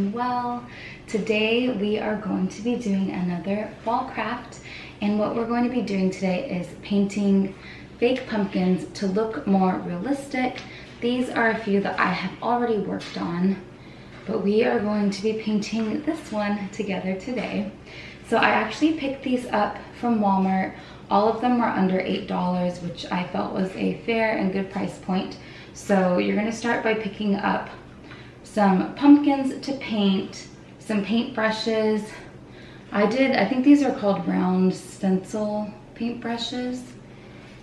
doing well. Today we are going to be doing another fall craft, and what we're going to be doing today is painting fake pumpkins to look more realistic. These are a few that I have already worked on, but we are going to be painting this one together today. So I actually picked these up from Walmart. All of them were under $8, which I felt was a fair and good price point. So you're gonna start by picking up some pumpkins to paint, some paintbrushes. I think these are called round stencil paintbrushes.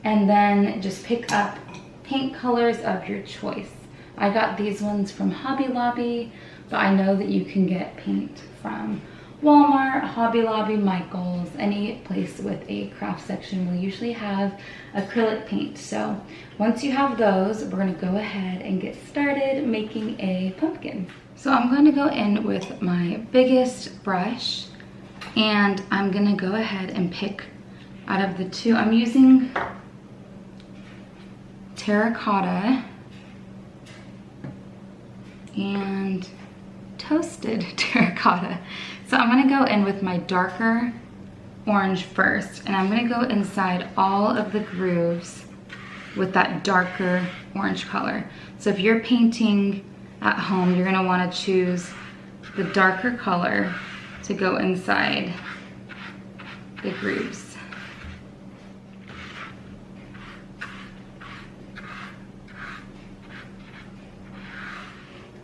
And then just pick up paint colors of your choice. I got these ones from Hobby Lobby, but I know that you can get paint from Walmart, Hobby Lobby, Michael's, any place with a craft section will usually have acrylic paint. So once you have those, we're gonna go ahead and get started making a pumpkin. So I'm going to go in with my biggest brush, and I'm gonna go ahead and pick out of the two. I'm using terracotta and toasted terracotta. So I'm gonna go in with my darker orange first, and I'm gonna go inside all of the grooves with that darker orange color. So if you're painting at home, you're gonna wanna choose the darker color to go inside the grooves.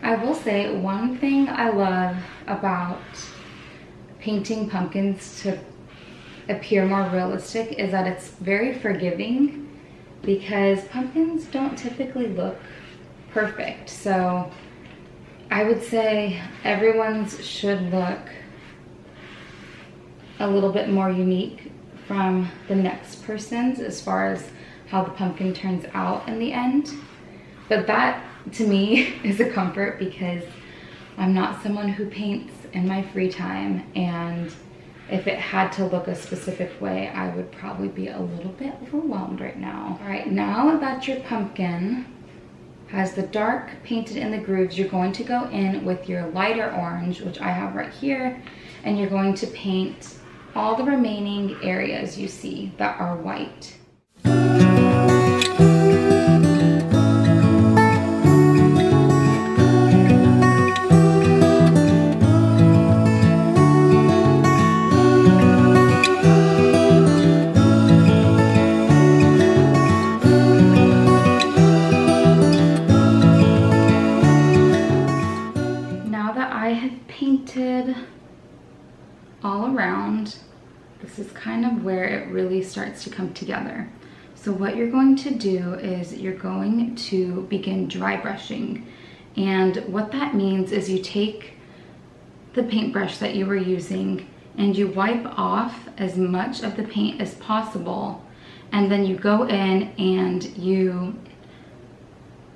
I will say one thing I love about painting pumpkins to appear more realistic is that it's very forgiving, because pumpkins don't typically look perfect. So I would say everyone's should look a little bit more unique from the next person's as far as how the pumpkin turns out in the end. But that to me is a comfort, because I'm not someone who paints in my free time, and if it had to look a specific way, I would probably be a little bit overwhelmed right now. All right, now that your pumpkin has the dark painted in the grooves, you're going to go in with your lighter orange, which I have right here, and you're going to paint all the remaining areas you see that are white. All around, this is kind of where it really starts to come together. So what you're going to do is you're going to begin dry brushing, and what that means is you take the paintbrush that you were using and you wipe off as much of the paint as possible, and then you go in and you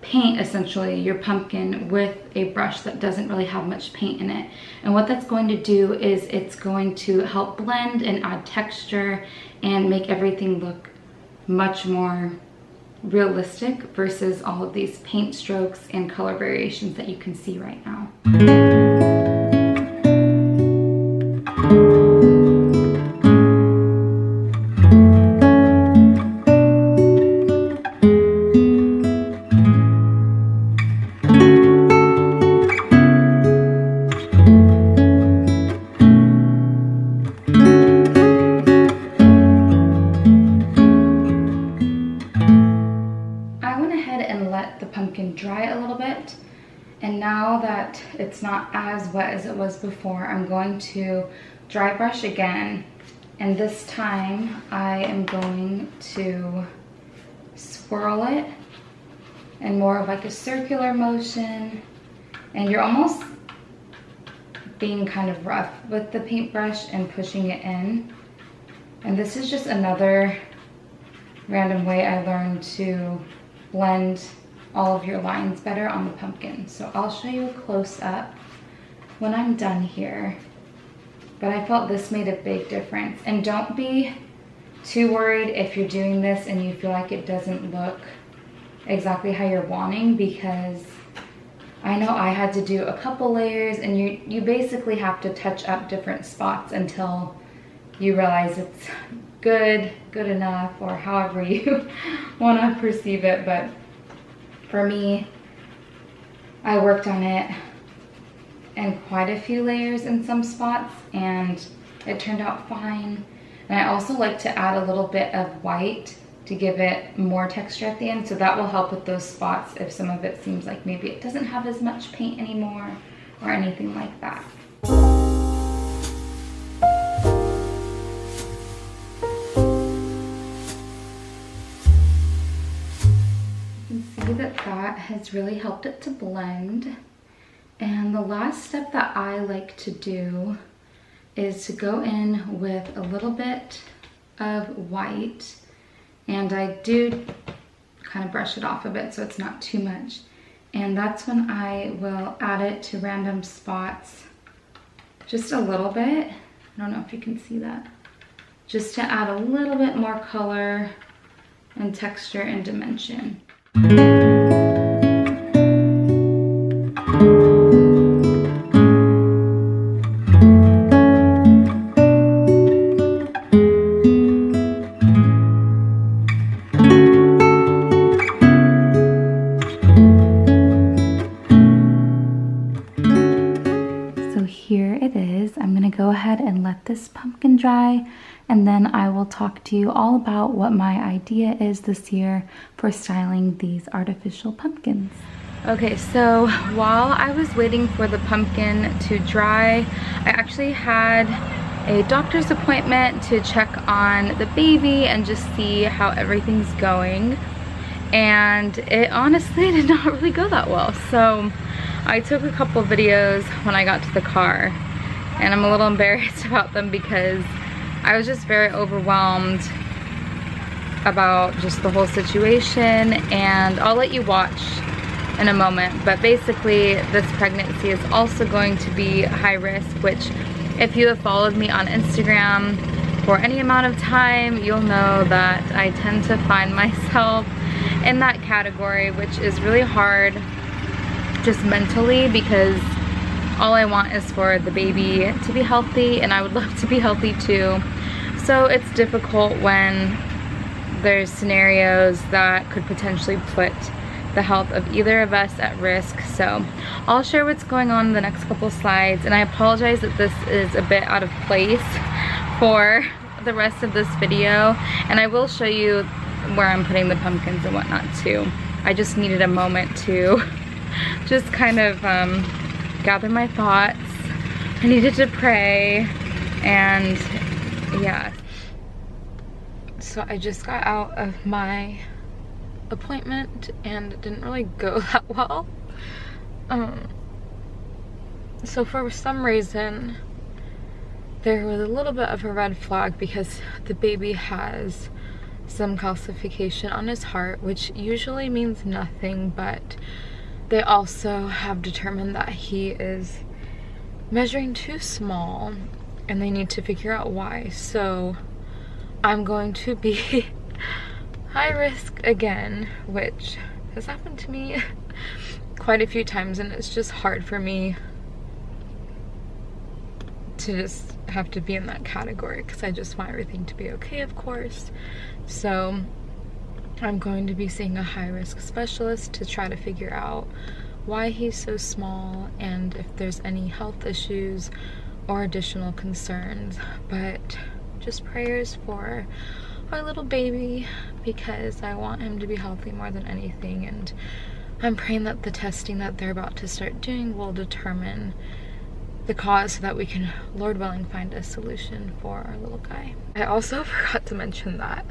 paint essentially your pumpkin with a brush that doesn't really have much paint in it. And what that's going to do is it's going to help blend and add texture and make everything look much more realistic versus all of these paint strokes and color variations that you can see right now. Dry a little bit, and now that it's not as wet as it was before, I'm going to dry brush again, and this time I am going to swirl it in more of like a circular motion, and you're almost being kind of rough with the paintbrush and pushing it in. And this is just another random way I learned to blend all of your lines better on the pumpkin. So I'll show you a close-up when I'm done here, but I felt this made a big difference. And don't be too worried if you're doing this and you feel like it doesn't look exactly how you're wanting, because I know I had to do a couple layers, and you basically have to touch up different spots until you realize it's good enough, or however you want to perceive it. But for me, I worked on it in quite a few layers in some spots, and it turned out fine. And I also like to add a little bit of white to give it more texture at the end, so that will help with those spots if some of it seems like maybe it doesn't have as much paint anymore or anything like that. You can see that that has really helped it to blend. And the last step that I like to do is to go in with a little bit of white, and I do kind of brush it off a bit so it's not too much. And that's when I will add it to random spots, just a little bit. I don't know if you can see that. Just to add a little bit more color and texture and dimension. Go ahead and let this pumpkin dry, and then I will talk to you all about what my idea is this year for styling these artificial pumpkins. Okay, so while I was waiting for the pumpkin to dry, I actually had a doctor's appointment to check on the baby and just see how everything's going, and it honestly did not really go that well. So I took a couple videos when I got to the car, and I'm a little embarrassed about them because I was just very overwhelmed about just the whole situation, and I'll let you watch in a moment. But basically, this pregnancy is also going to be high risk, which if you have followed me on Instagram for any amount of time, you'll know that I tend to find myself in that category, which is really hard just mentally, because all I want is for the baby to be healthy, and I would love to be healthy too. So it's difficult when there's scenarios that could potentially put the health of either of us at risk. So I'll share what's going on in the next couple slides, and I apologize that this is a bit out of place for the rest of this video, and I will show you where I'm putting the pumpkins and whatnot too. I just needed a moment to just kind of gather my thoughts. I needed to pray, and yeah. So I just got out of my appointment and it didn't really go that well. So for some reason there was a little bit of a red flag, because the baby has some calcification on his heart, which usually means nothing, but they also have determined that he is measuring too small and they need to figure out why. So I'm going to be high risk again, which has happened to me quite a few times, and it's just hard for me to just have to be in that category, because I just want everything to be okay, of course. So I'm going to be seeing a high-risk specialist to try to figure out why he's so small and if there's any health issues or additional concerns. But just prayers for our little baby, because I want him to be healthy more than anything, and I'm praying that the testing that they're about to start doing will determine the cause so that we can, Lord willing, find a solution for our little guy. I also forgot to mention that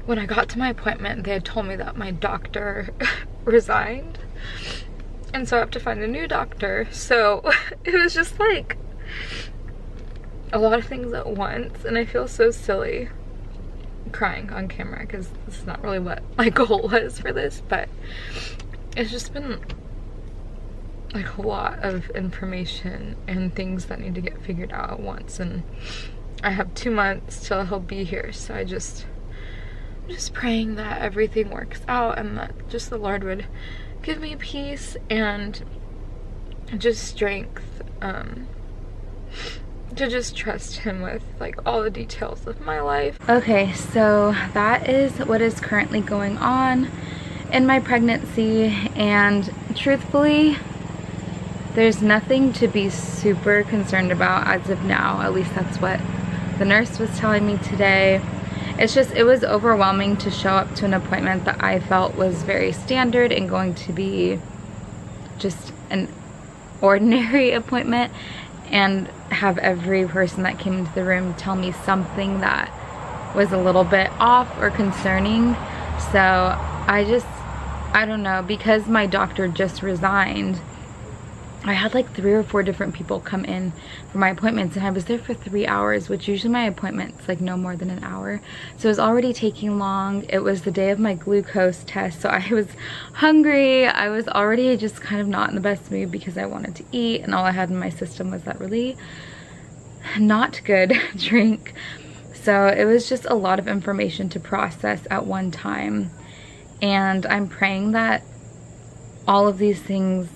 when I got to my appointment, they had told me that my doctor resigned, and so I have to find a new doctor. So it was just like a lot of things at once, and I feel so silly crying on camera because this is not really what my goal was for this, but it's just been like a lot of information and things that need to get figured out at once, and I have 2 months till he'll be here. So I'm just praying that everything works out and that just the Lord would give me peace and just strength, to just trust him with like all the details of my life. Okay, so that is what is currently going on in my pregnancy, and truthfully, there's nothing to be super concerned about as of now. At least that's what the nurse was telling me today. It's just, it was overwhelming to show up to an appointment that I felt was very standard and going to be just an ordinary appointment, and have every person that came into the room tell me something that was a little bit off or concerning. So I don't know, because my doctor just resigned, I had like 3 or 4 different people come in for my appointments, and I was there for 3 hours, which usually my appointment's like no more than an hour. So it was already taking long. It was the day of my glucose test, so I was hungry. I was already just kind of not in the best mood because I wanted to eat, and all I had in my system was that really not good drink. So it was just a lot of information to process at one time, and I'm praying that all of these things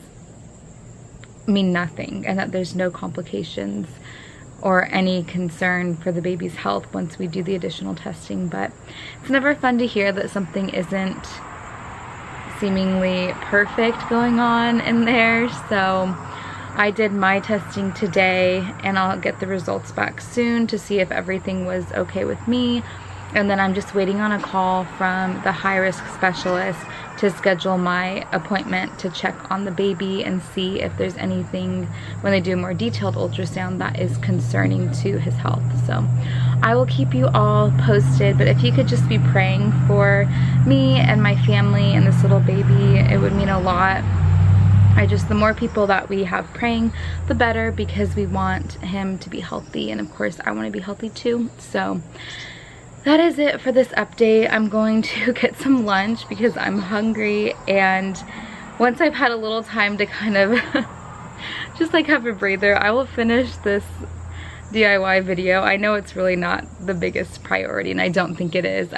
mean nothing and that there's no complications or any concern for the baby's health once we do the additional testing. But it's never fun to hear that something isn't seemingly perfect going on in there. So I did my testing today, and I'll get the results back soon to see if everything was okay with me. And then I'm just waiting on a call from the high-risk specialist to schedule my appointment to check on the baby and see if there's anything, when they do a more detailed ultrasound, that is concerning to his health. So I will keep you all posted, but if you could just be praying for me and my family and this little baby, it would mean a lot. The more people that we have praying, the better, because we want him to be healthy, and of course I want to be healthy too. So that is it for this update. I'm going to get some lunch because I'm hungry, and once I've had a little time to kind of just like have a breather, I will finish this DIY video. I know it's really not the biggest priority, and I don't think it is.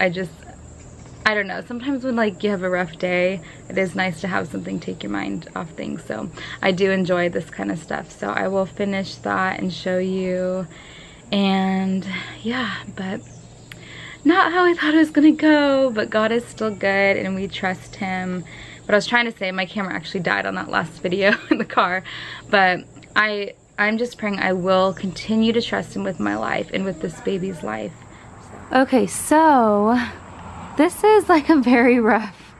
I don't know, sometimes when like you have a rough day, it is nice to have something take your mind off things. So I do enjoy this kind of stuff. So I will finish that and show you, and yeah, but not how I thought it was gonna go, but God is still good and we trust him. But I was trying to say, my camera actually died on that last video in the car, but I'm just praying I will continue to trust him with my life and with this baby's life. Okay, so this is like a very rough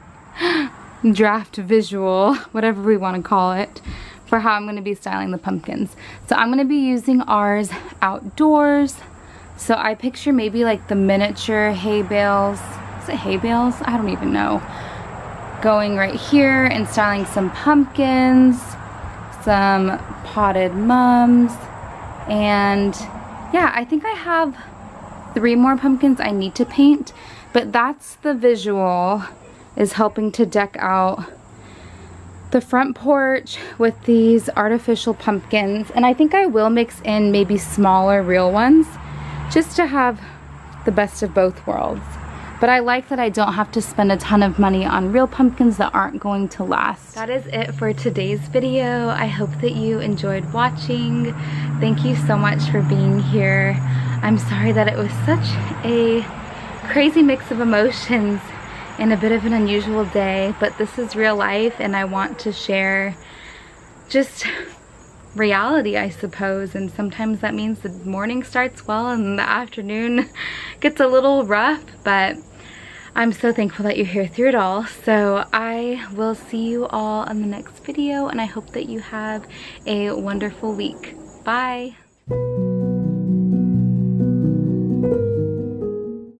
draft visual, whatever we want to call it, for how I'm going to be styling the pumpkins. So I'm going to be using ours outdoors. So I picture maybe like the miniature hay bales. Is it hay bales? I don't even know. Going right here and styling some pumpkins, some potted mums, and yeah, I think I have 3 more pumpkins I need to paint. But that's the visual, is helping to deck out the front porch with these artificial pumpkins. And I think I will mix in maybe smaller real ones just to have the best of both worlds. But I like that I don't have to spend a ton of money on real pumpkins that aren't going to last. That is it for today's video. I hope that you enjoyed watching. Thank you so much for being here. I'm sorry that it was such a crazy mix of emotions and a bit of an unusual day, but this is real life, and I want to share just reality, I suppose. And sometimes that means the morning starts well and the afternoon gets a little rough, but I'm so thankful that you're here through it all. So I will see you all on the next video, and I hope that you have a wonderful week. Bye.